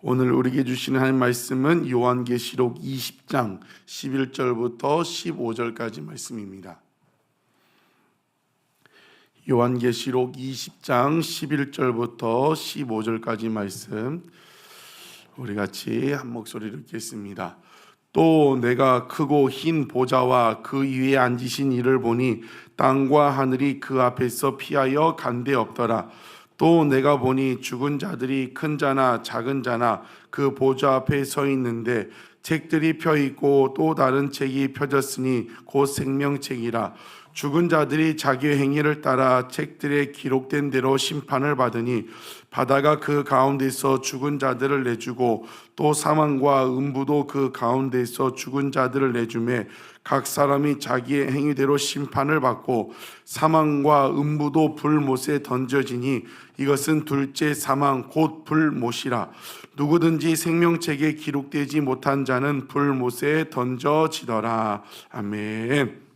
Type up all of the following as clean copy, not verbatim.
오늘 우리에게 주시는 하나님 말씀은 요한계시록 20장 11절부터 15절까지 말씀입니다. 요한계시록 20장 11절부터 15절까지 말씀 우리 같이 한 목소리로 읽겠습니다. 또 내가 크고 흰 보좌와 그 위에 앉으신 이를 보니 땅과 하늘이 그 앞에서 피하여 간데 없더라. 또 내가 보니 죽은 자들이 큰 자나 작은 자나 그 보좌 앞에 서 있는데 책들이 펴 있고 또 다른 책이 펴졌으니 곧 생명책이라. 죽은 자들이 자기의 행위를 따라 책들에 기록된 대로 심판을 받으니 바다가 그 가운데서 죽은 자들을 내주고 또 사망과 음부도 그 가운데서 죽은 자들을 내주매 각 사람이 자기의 행위대로 심판을 받고 사망과 음부도 불못에 던져지니 이것은 둘째 사망 곧 불못이라. 누구든지 생명책에 기록되지 못한 자는 불못에 던져지더라. 아멘.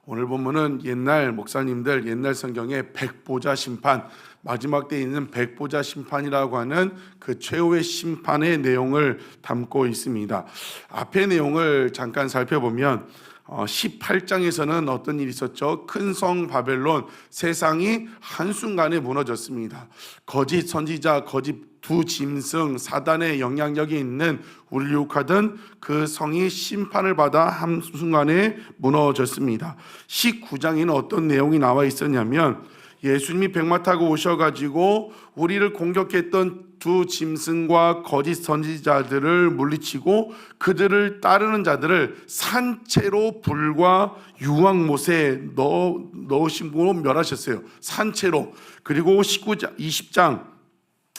오늘 본문은 옛날 목사님들 옛날 성경의 백보자 심판, 마지막 때에 있는 백보자 심판이라고 하는 그 최후의 심판의 내용을 담고 있습니다. 앞의 내용을 잠깐 살펴보면 18장에서는 어떤 일이 있었죠? 큰 성 바벨론, 세상이 한순간에 무너졌습니다. 거짓 선지자, 거짓 두 짐승, 사단의 영향력이 있는 우리를 유혹하던 그 성이 심판을 받아 한순간에 무너졌습니다. 19장에는 어떤 내용이 나와 있었냐면 예수님이 백마 타고 오셔가지고 우리를 공격했던 두 짐승과 거짓 선지자들을 물리치고 그들을 따르는 자들을 산채로 불과 유황못에 넣으시고 멸하셨어요. 산채로. 그리고 20장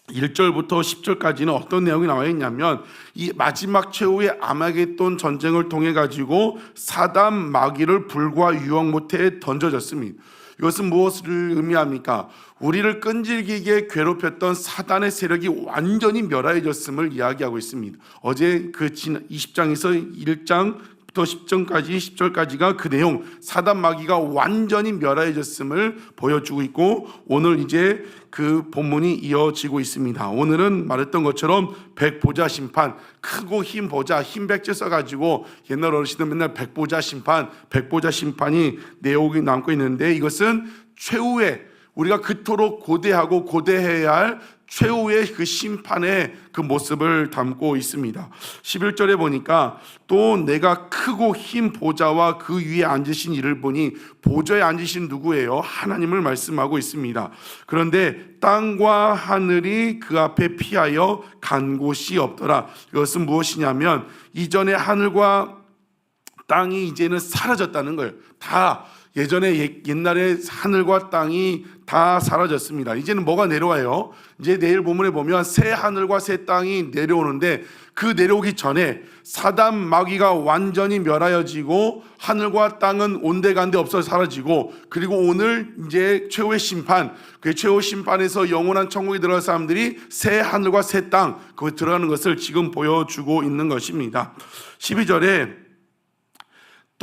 1절부터 10절까지는 어떤 내용이 나와 있냐면 이 마지막 최후의 아마겟돈 전쟁을 통해 가지고 사단 마귀를 불과 유황못에 던져졌습니다. 이것은 무엇을 의미합니까? 우리를 끈질기게 괴롭혔던 사단의 세력이 완전히 멸하여졌음을 이야기하고 있습니다. 어제 그 20장에서 1장부터 10절까지가 그 내용, 사단 마귀가 완전히 멸하여졌음을 보여주고 있고 오늘 이제 그 본문이 이어지고 있습니다. 오늘은 말했던 것처럼 백보자 심판, 크고 흰 보자, 흰 백지 써가지고 옛날 어르신들 맨날 백보자 심판이 내용이 남고 있는데 이것은 최후의 우리가 그토록 고대하고 고대해야 할 최후의 그 심판의 그 모습을 담고 있습니다. 11절에 보니까 또 내가 크고 흰 보좌와 그 위에 앉으신 이를 보니 보좌에 앉으신 누구예요? 하나님을 말씀하고 있습니다. 그런데 땅과 하늘이 그 앞에 피하여 간 곳이 없더라. 이것은 무엇이냐면 이전에 하늘과 땅이 이제는 사라졌다는 거예요. 다 예전에 옛날에 하늘과 땅이 다 사라졌습니다. 이제는 뭐가 내려와요? 이제 내일 본문에 보면 새 하늘과 새 땅이 내려오는데 그 내려오기 전에 사단 마귀가 완전히 멸하여지고 하늘과 땅은 온데간데 없어 사라지고 그리고 오늘 이제 최후의 심판, 그 최후 심판에서 영원한 천국에 들어갈 사람들이 새 하늘과 새 땅 거기 들어가는 것을 지금 보여주고 있는 것입니다. 12절에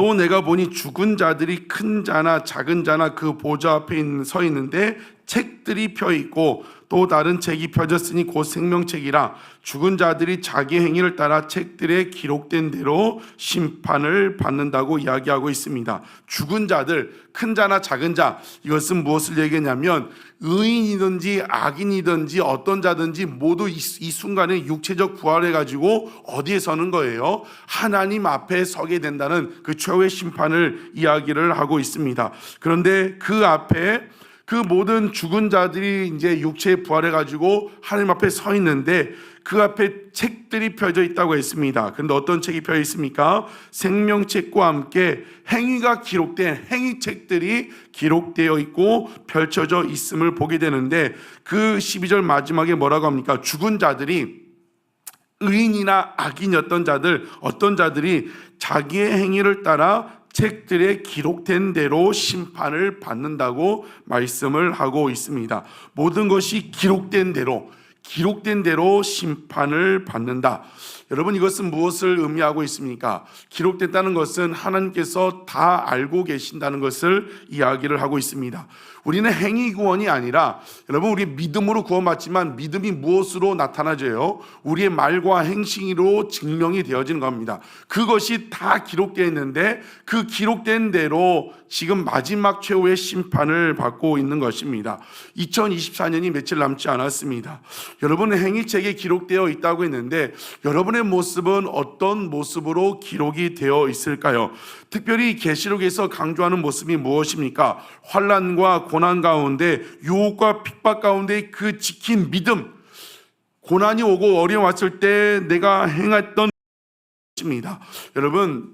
또 내가 보니 죽은 자들이 큰 자나 작은 자나 그 보좌 앞에 서 있는데 책들이 펴 있고 또 다른 책이 펴졌으니 곧 생명책이라. 죽은 자들이 자기 행위를 따라 책들에 기록된 대로 심판을 받는다고 이야기하고 있습니다. 죽은 자들, 큰 자나 작은 자, 이것은 무엇을 얘기하냐면 의인이든지 악인이든지 어떤 자든지 모두 이 순간에 육체적 부활해가지고 어디에 서는 거예요? 하나님 앞에 서게 된다는 그 최후의 심판을 이야기를 하고 있습니다. 그런데 그 앞에 그 모든 죽은 자들이 이제 육체에 부활해가지고 하나님 앞에 서 있는데 그 앞에 책들이 펴져 있다고 했습니다. 그런데 어떤 책이 펴져 있습니까? 생명책과 함께 행위가 기록된 행위책들이 기록되어 있고 펼쳐져 있음을 보게 되는데 그 12절 마지막에 뭐라고 합니까? 죽은 자들이 의인이나 악인이었던 자들, 어떤 자들이 자기의 행위를 따라 책들에 기록된 대로 심판을 받는다고 말씀을 하고 있습니다. 모든 것이 기록된 대로 기록된 대로 심판을 받는다. 여러분, 이것은 무엇을 의미하고 있습니까? 기록됐다는 것은 하나님께서 다 알고 계신다는 것을 이야기를 하고 있습니다. 우리는 행위 구원이 아니라, 여러분, 우리 믿음으로 구원받지만 믿음이 무엇으로 나타나져요? 우리의 말과 행실로 증명이 되어지는 겁니다. 그것이 다 기록되어 있는데 그 기록된 대로 지금 마지막 최후의 심판을 받고 있는 것입니다. 2024년이 며칠 남지 않았습니다. 여러분의 행위책에 기록되어 있다고 했는데 여러분의 모습은 어떤 모습으로 기록이 되어 있을까요? 특별히 계시록에서 강조하는 모습이 무엇입니까? 환난과 고난 가운데, 유혹과 핍박 가운데 그 지킨 믿음, 고난이 오고 어려움 왔을 때 내가 행했던 것입니다. 여러분,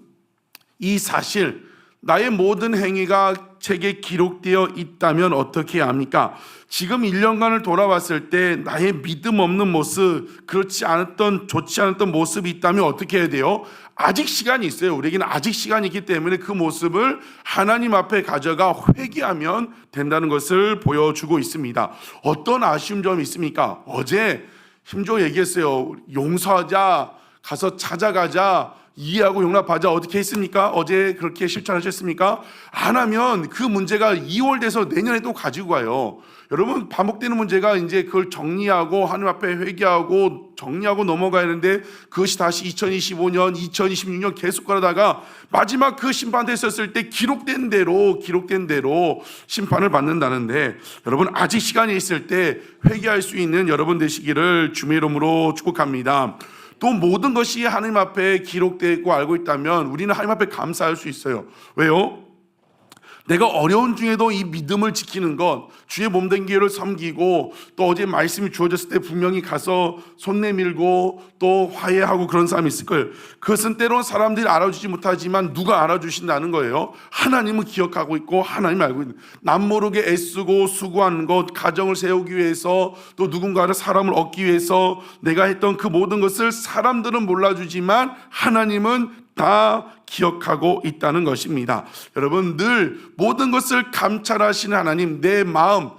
이 사실, 나의 모든 행위가 책에 기록되어 있다면 어떻게 합니까? 지금 1년간을 돌아봤을 때 나의 믿음 없는 모습, 그렇지 않았던, 좋지 않았던 모습이 있다면 어떻게 해야 돼요? 아직 시간이 있어요. 우리에게는 아직 시간이 있기 때문에 그 모습을 하나님 앞에 가져가 회개하면 된다는 것을 보여주고 있습니다. 어떤 아쉬운 점이 있습니까? 어제 힘줘 얘기했어요. 용서하자, 가서 찾아가자, 이해하고 용납하자. 어떻게 했습니까? 어제 그렇게 실천하셨습니까? 안 하면 그 문제가 2월 돼서 내년에 또 가지고 가요. 여러분, 반복되는 문제가 이제 그걸 정리하고 하나님 앞에 회개하고 정리하고 넘어가야 하는데 그것이 다시 2025년, 2026년 계속 가다가 마지막 그 심판됐었을 때 기록된 대로 심판을 받는다는데, 여러분, 아직 시간이 있을 때 회개할 수 있는 여러분 되시기를 주의 이름으로 축복합니다. 또 모든 것이 하나님 앞에 기록되어 있고 알고 있다면 우리는 하나님 앞에 감사할 수 있어요. 왜요? 내가 어려운 중에도 이 믿음을 지키는 것, 주의 몸된 교회를 섬기고, 또 어제 말씀이 주어졌을 때 분명히 가서 손 내밀고 또 화해하고 그런 사람이 있을 거예요. 그것은 때로는 사람들이 알아주지 못하지만 누가 알아주신다는 거예요. 하나님은 기억하고 있고 하나님 알고 있는, 남 모르게 애쓰고 수고하는 것, 가정을 세우기 위해서, 또 누군가를 사람을 얻기 위해서 내가 했던 그 모든 것을 사람들은 몰라주지만 하나님은 다 기억하고 있다는 것입니다. 여러분, 늘 모든 것을 감찰하시는 하나님, 내 마음,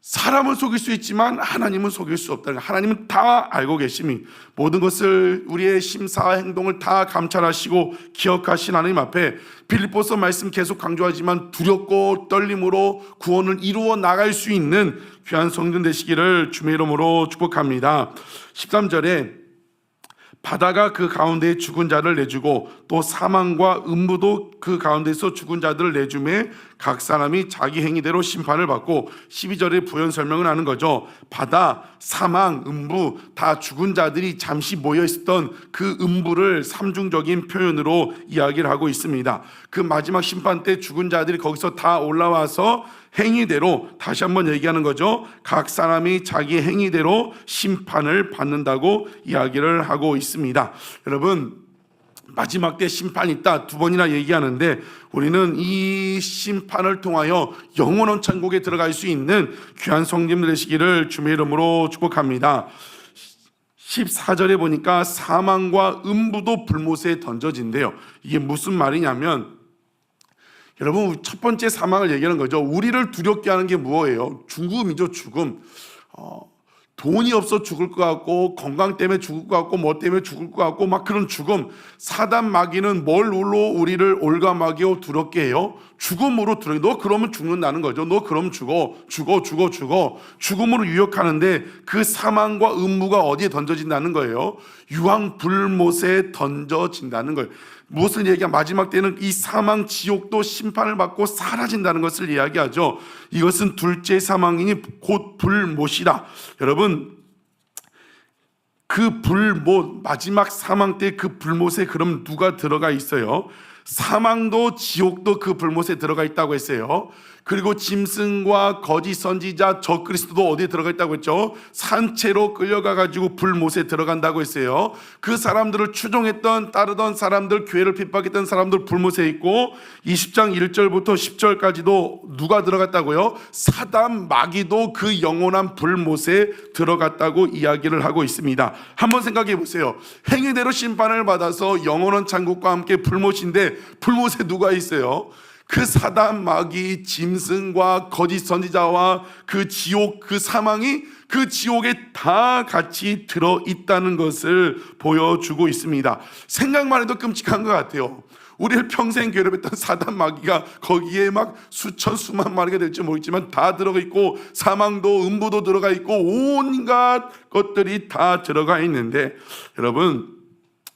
사람은 속일 수 있지만 하나님은 속일 수 없다는 것, 하나님은 다 알고 계심이, 모든 것을 우리의 심사와 행동을 다 감찰하시고 기억하신 하나님 앞에 빌립보서 말씀 계속 강조하지만 두렵고 떨림으로 구원을 이루어 나갈 수 있는 귀한 성전 되시기를 주의 이름으로 축복합니다. 13절에 바다가 그 가운데에 죽은 자를 내주고 또 사망과 음부도 그 가운데서 죽은 자들을 내주매 각 사람이 자기 행위대로 심판을 받고, 12절에 부연 설명을 하는 거죠. 바다, 사망, 음부, 다 죽은 자들이 잠시 모여 있었던 그 음부를 삼중적인 표현으로 이야기를 하고 있습니다. 그 마지막 심판 때 죽은 자들이 거기서 다 올라와서 행위대로, 다시 한번 얘기하는 거죠, 각 사람이 자기 행위대로 심판을 받는다고 이야기를 하고 있습니다. 여러분, 마지막 때 심판이 있다 두 번이나 얘기하는데 우리는 이 심판을 통하여 영원한 천국에 들어갈 수 있는 귀한 성도님들 되시기를 주의 이름으로 축복합니다. 14절에 보니까 사망과 음부도 불못에 던져진대요. 이게 무슨 말이냐면, 여러분, 첫 번째 사망을 얘기하는 거죠. 우리를 두렵게 하는 게 뭐예요? 죽음이죠. 죽음. 돈이 없어 죽을 것 같고, 건강 때문에 죽을 것 같고, 뭐 때문에 죽을 것 같고, 막 그런 죽음. 사단 마귀는 뭘로 우리를 올가마귀고 두렵게 해요? 죽음으로 두렵게. 너 그러면 죽는다는 거죠. 너 그럼 죽어. 죽음으로 유혹하는데 그 사망과 음부가 어디에 던져진다는 거예요? 유황 불못에 던져진다는 거예요. 무엇을 얘기하면 마지막 때는 이 사망 지옥도 심판을 받고 사라진다는 것을 이야기하죠. 이것은 둘째 사망이니 곧 불못이다. 여러분, 그 불못, 마지막 사망 때 그 불못에 그럼 누가 들어가 있어요? 사망도 지옥도 그 불못에 들어가 있다고 했어요. 그리고 짐승과 거짓 선지자 적그리스도도 어디에 들어가 있다고 했죠? 산채로 끌려가가지고 불못에 들어간다고 했어요. 그 사람들을 추종했던, 따르던 사람들, 교회를 핍박했던 사람들 불못에 있고, 20장 1절부터 10절까지도 누가 들어갔다고요? 사단 마귀도 그 영원한 불못에 들어갔다고 이야기를 하고 있습니다. 한번 생각해 보세요. 행위대로 심판을 받아서 영원한 천국과 함께 불못인데 불못에 누가 있어요? 그 사단 마귀 짐승과 거짓 선지자와 그 지옥 그 사망이 그 지옥에 다 같이 들어있다는 것을 보여주고 있습니다. 생각만 해도 끔찍한 것 같아요. 우리를 평생 괴롭혔던 사단 마귀가 거기에 막 수천 수만 마리가 될지 모르겠지만 다 들어가 있고, 사망도 음부도 들어가 있고 온갖 것들이 다 들어가 있는데, 여러분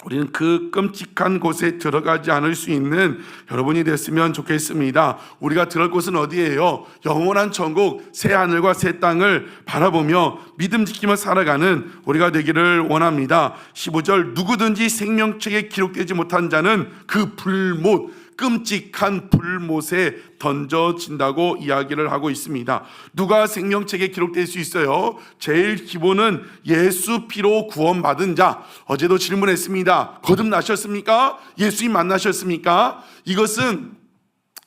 우리는 그 끔찍한 곳에 들어가지 않을 수 있는 여러분이 됐으면 좋겠습니다. 우리가 들어갈 곳은 어디예요? 영원한 천국, 새 하늘과 새 땅을 바라보며 믿음 지키며 살아가는 우리가 되기를 원합니다. 15절, 누구든지 생명책에 기록되지 못한 자는 그 불못, 끔찍한 불못에 던져진다고 이야기를 하고 있습니다. 누가 생명책에 기록될 수 있어요? 제일 기본은 예수 피로 구원받은 자. 어제도 질문했습니다. 거듭나셨습니까? 예수님 만나셨습니까? 이것은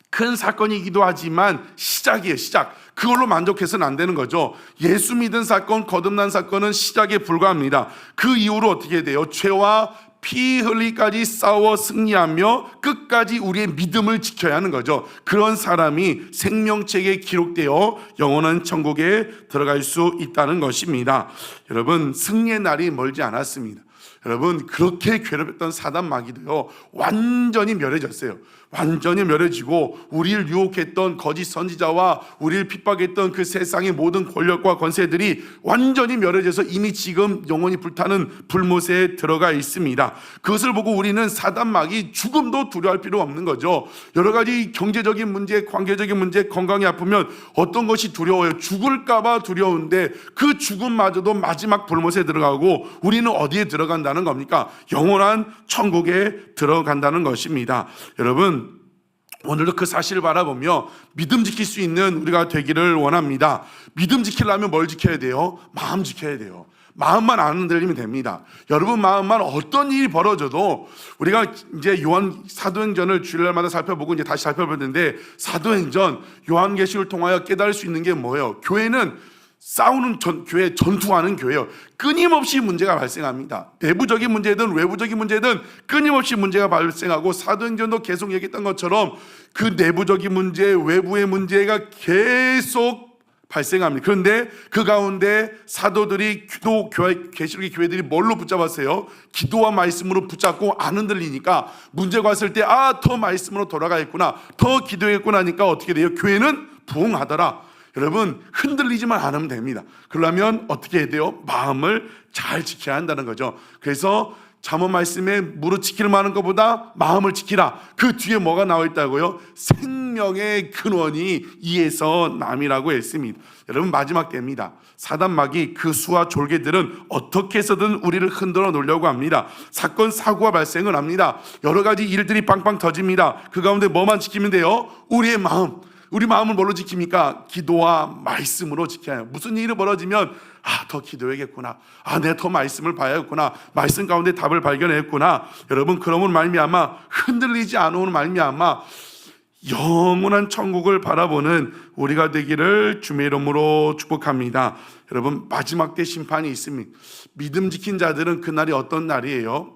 큰 사건이기도 하지만 시작이에요. 시작. 그걸로 만족해서는 안 되는 거죠. 예수 믿은 사건, 거듭난 사건은 시작에 불과합니다. 그 이후로 어떻게 돼요? 죄와 피 흘리까지 싸워 승리하며 끝까지 우리의 믿음을 지켜야 하는 거죠. 그런 사람이 생명책에 기록되어 영원한 천국에 들어갈 수 있다는 것입니다. 여러분, 승리의 날이 멀지 않았습니다. 여러분, 그렇게 괴롭혔던 사단 마귀도요 완전히 멸해졌어요. 완전히 멸해지고 우리를 유혹했던 거짓 선지자와 우리를 핍박했던 그 세상의 모든 권력과 권세들이 완전히 멸해져서 이미 지금 영원히 불타는 불못에 들어가 있습니다. 그것을 보고 우리는 사단 마귀 죽음도 두려워할 필요 없는 거죠. 여러 가지 경제적인 문제, 관계적인 문제, 건강이 아프면 어떤 것이 두려워요? 죽을까 봐 두려운데 그 죽음마저도 마지막 불못에 들어가고 우리는 어디에 들어간다는 겁니까? 영원한 천국에 들어간다는 것입니다. 여러분, 오늘도 그 사실을 바라보며 믿음 지킬 수 있는 우리가 되기를 원합니다. 믿음 지키려면 뭘 지켜야 돼요? 마음 지켜야 돼요. 마음만 안 흔들리면 됩니다. 여러분 마음만 어떤 일이 벌어져도, 우리가 이제 요한 사도행전을 주일날마다 살펴보고 이제 다시 살펴보는데, 사도행전 요한계시를 통하여 깨달을 수 있는 게 뭐예요? 교회는 싸우는 교회, 전투하는 교회예요. 끊임없이 문제가 발생합니다. 내부적인 문제든 외부적인 문제든 끊임없이 문제가 발생하고, 사도행전도 계속 얘기했던 것처럼 그 내부적인 문제, 외부의 문제가 계속 발생합니다. 그런데 그 가운데 사도들이 계시록의 교회들이 뭘로 붙잡았어요? 기도와 말씀으로 붙잡고 안 흔들리니까 문제가 왔을 때 더 말씀으로 돌아가겠구나, 더 기도했구나 하니까 어떻게 돼요? 교회는 부흥하더라. 여러분, 흔들리지만 않으면 됩니다. 그러려면 어떻게 해야 돼요? 마음을 잘 지켜야 한다는 거죠. 그래서 잠언 말씀에 무릇 지킬 만한 것보다 마음을 지키라. 그 뒤에 뭐가 나와 있다고요? 생명의 근원이 이에서 남이라고 했습니다. 여러분, 마지막 때입니다. 사단 마귀 그 수와 졸개들은 어떻게 해서든 우리를 흔들어 놓으려고 합니다. 사건 사고가 발생을 합니다. 여러 가지 일들이 빵빵 터집니다. 그 가운데 뭐만 지키면 돼요? 우리의 마음. 우리 마음을 뭘로 지킵니까? 기도와 말씀으로 지켜야 해요. 무슨 일이 벌어지면 더 기도해야겠구나, 내가 더 말씀을 봐야겠구나, 말씀 가운데 답을 발견했구나. 여러분, 그러면 말미암아 흔들리지 않으면 말미암아 영원한 천국을 바라보는 우리가 되기를 주의 이름으로 축복합니다. 여러분, 마지막 때 심판이 있습니다. 믿음 지킨 자들은 그날이 어떤 날이에요?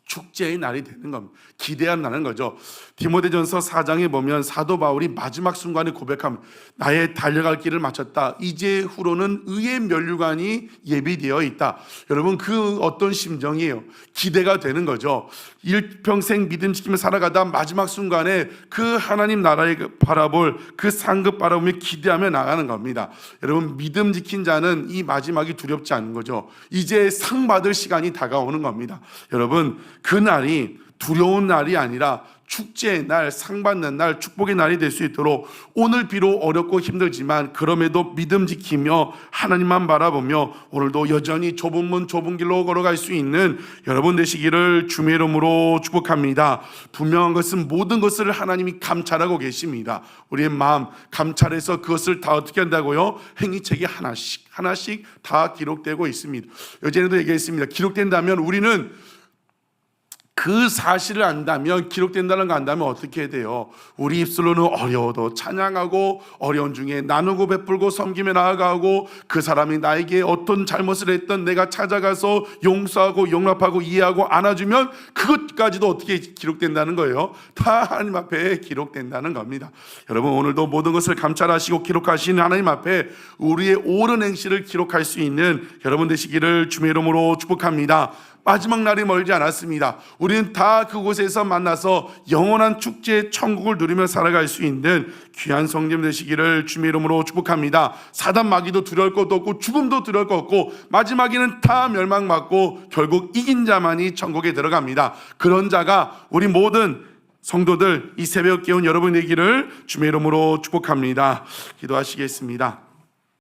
축제의 날이 되는 겁니다. 기대한다는 거죠. 디모데전서 4장에 보면 사도 바울이 마지막 순간에 고백합니다. 나의 달려갈 길을 마쳤다. 이제 후로는 의의 면류관이 예비되어 있다. 여러분, 그 어떤 심정이에요? 기대가 되는 거죠. 일평생 믿음 지키며 살아가다 마지막 순간에 그 하나님 나라를 바라볼 그 상급 바라보며 기대하며 나가는 겁니다. 여러분, 믿음 지킨 자는 이 마지막이 두렵지 않은 거죠. 이제 상 받을 시간이 다가오는 겁니다. 여러분, 그 날이 두려운 날이 아니라 축제의 날, 상 받는 날, 축복의 날이 될 수 있도록 오늘 비록 어렵고 힘들지만 그럼에도 믿음 지키며 하나님만 바라보며 오늘도 여전히 좁은 문 좁은 길로 걸어갈 수 있는 여러분 되시기를 주의 이름으로 축복합니다. 분명한 것은 모든 것을 하나님이 감찰하고 계십니다. 우리의 마음 감찰해서 그것을 다 어떻게 한다고요? 행위책에 하나씩 다 기록되고 있습니다. 어제도 얘기했습니다. 기록된다면 우리는 그 그 사실을 안다면, 기록된다는 거 안다면 어떻게 해야 돼요? 우리 입술로는 어려워도 찬양하고, 어려운 중에 나누고 베풀고 섬기며 나아가고, 그 사람이 나에게 어떤 잘못을 했던 내가 찾아가서 용서하고 용납하고 이해하고 안아주면 그것까지도 어떻게 기록된다는 거예요? 다 하나님 앞에 기록된다는 겁니다. 여러분, 오늘도 모든 것을 감찰하시고 기록하시는 하나님 앞에 우리의 옳은 행실을 기록할 수 있는 여러분 되시기를 주의 이름으로 축복합니다. 마지막 날이 멀지 않았습니다. 우리는 다 그곳에서 만나서 영원한 축제 천국을 누리며 살아갈 수 있는 귀한 성님 되시기를 주의 이름으로 축복합니다. 사단 마귀도 두려울 것도 없고 죽음도 두려울 것 없고 마지막에는 다 멸망받고 결국 이긴 자만이 천국에 들어갑니다. 그런 자가 우리 모든 성도들, 이 새벽 깨운 여러분 되기를 주의 이름으로 축복합니다. 기도하시겠습니다.